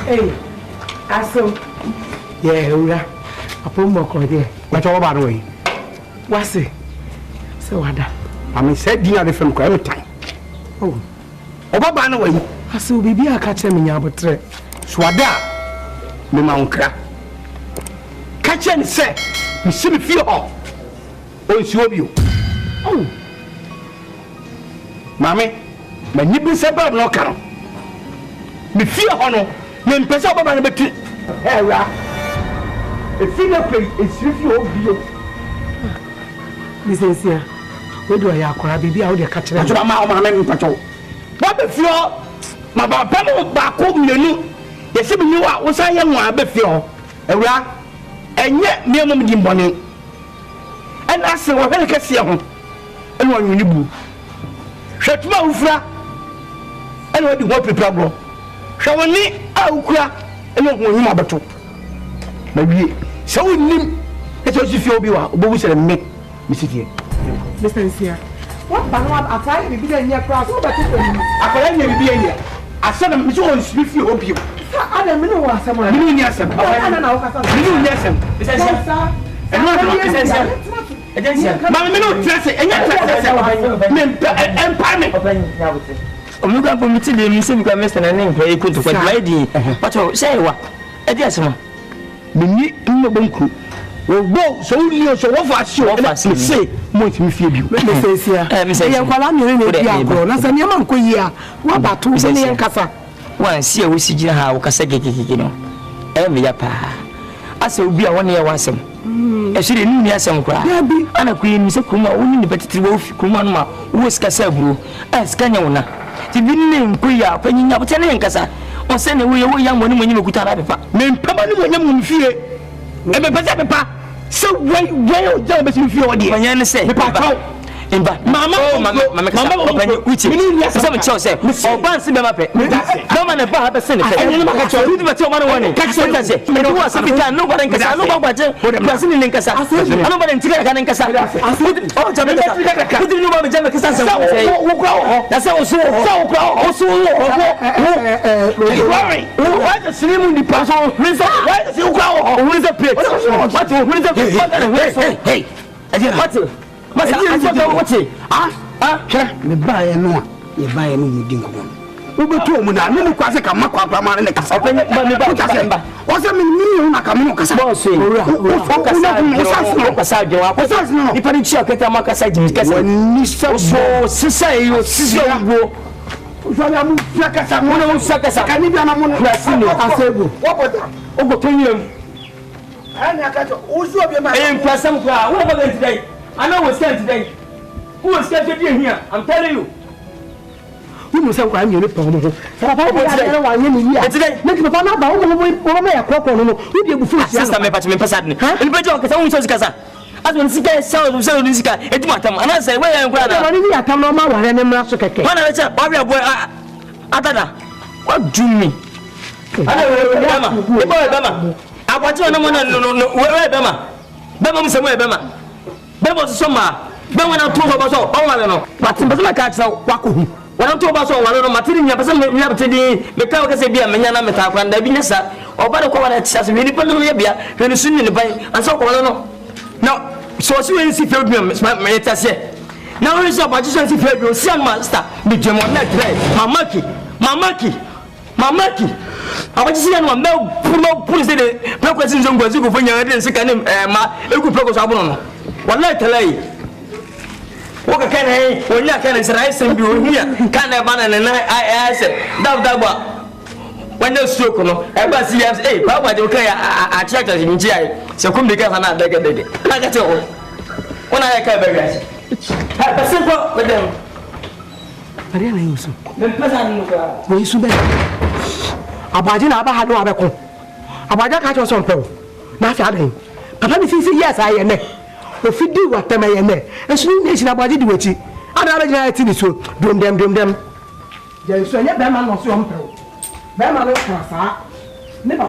Hey, aso. Yeah, ura. Apo mo ko de. What all about way? What's it? So wada. I mean, said dinner the film every time. Oh. Oba ba na way. Aso bibi aka che me nya botre. Swada. Me ma onkra. Ka che ni se. Me se me fie ho. O nsi obi o. Oh. Mame, ma nyibi se ba no ka no. Me fie ho no. Me mpesa oba ba na betu. Era. E fina pe e siri fie obi o. Lisensia. We do ya akora bibi a wo de ka kire. Aso ma o ma me mpacho. Wa be fie ho. Ma ba pa mo ba ko mienu. Ye se me ni wa wo san ye nwa be fie ho. Ewura enye me mo di mbone. En ase wo hwe ke sie ho. En wo nwuni bu. Hwetuma ufura. En wo di ho prepare bro. Hwe woni a ukura en wo nwuni ma beto. Na wie se wo nim e so fie obi wa obo wu sere me misifie. Lisensia. What ba no atai bibi de nya kra so beto ni. Akola nya bibi enya. Asa na me so won sifie obi. Ada me no wa asem na. Me ni asem. Ana na wo kasa. Me ni asem. Lisensia. En no do lisensia. Agency. Mama me no trust enya trust. Me empowerment. Omuga bo miti de mi se mi kwa mester na ne nkwa ekutu kwa dwaidi. Pacho say wa. E di asema. Me ni no bonku. Wo go so uni so wo fa si o. Me say mo ti mi fie bi. Me sensia. Ye kwala mi ne bi agro. Na se niam anko yi a wa batu se ne nkasa. Wan si e wo si gina ha wo kasa gekekeke no. E me ya pa. Asa obi a wona ye wasem. E shiri ni ni asem kwa. Ana ku yi se kuma woni ni betitiri wo fi kuma no ma wo ska sa buru. Ska nya wona. Ti bi ni nko ya panyinya bote ne nkasa. O se ne wo ye wo ya mo ni mo nyime kuta na befa. Me mpama ni mo nya mo fie. E be pese bepa. So when o ja be fie o de. Manya ne se. Me pa taw. Mama kasa opani uchi sasa mchose obansi be mape kama na ba habe sene fe ndi ba tio mana woni kasa se ndo wa sapita no ba nkasa no ba gwaje kwasi ni nkasa ano ba ntika ka nkasa o jabe ka kudi no ba jabe kasa se wo kwa na se osu osu why the slim ndi paso why the you kwa who is the plate what who is the hey what Masa aso wote hwe me ba ye no a ye ba ye no mudi nkomo wo betu mu na me kwase ka makwa ma ne kasa open ba me ba kasa mba wo se me ni na ka me no kasa bo so wo kasa je wa kasa no ni pari chia keta makasa je kasa ni so sisa yo sisa wo so ya mu fia kasa mo no kasa ka ni bia na mo no klasi no asegu wo bota o go tonyem ani akajo uzu obi ma impressam kwa wo ba today I know we stand today. Who is scared to be here? I'm telling you. We must have one unit from the Papa. Today, make the Papa about a crop on who be before sister me patch me passad. And better because I want to casa. As when Sika sound so Nisika, it matter. And I say, where I am glad I come no more and I'm not so cake. One of the Barbara boy, Adana. What do you mean? I Bama. I want to know where Bama. Bama somewhere Bama. Bebo soma be wona to ba so o wale no matin be ka tsa wako hu wona to ba so wale no matin nya pese me betedi me ka ka se bia menya na meta kwa nda bi nyesa o ba de ko wona tsa se ni pelu ye bia hwene sunni ne ban ansa ko wale no no so si we si fe bi me ta se na we so ba ji so si fe bi o si master bi jemo na tre mamaki abaji si no me pulo se de pe ko sin zongo zi ko fanya de se kanem ma eku pe ko so abono no wallahi talai woka kana wanya kana Israel san biyo hiya kana bana na ayase dabba wanda stroke no e ba si ba ba de kai a tractor nji ai se kum de ka sana daga na ka ce ona ya kai ba gashi ha ba sai ko wadam ari na yusu ben pasa ni ka wo yusu be abaji na aba ha do abeko abaja ka cho so mpe na fi adan papa mi sisi yes aye ne ofidi watama ye ne esunu nation abaji di wachi ada ba jina ati ni so dum dem je so nya be ma no so mpe be ma no kwa sa ne ba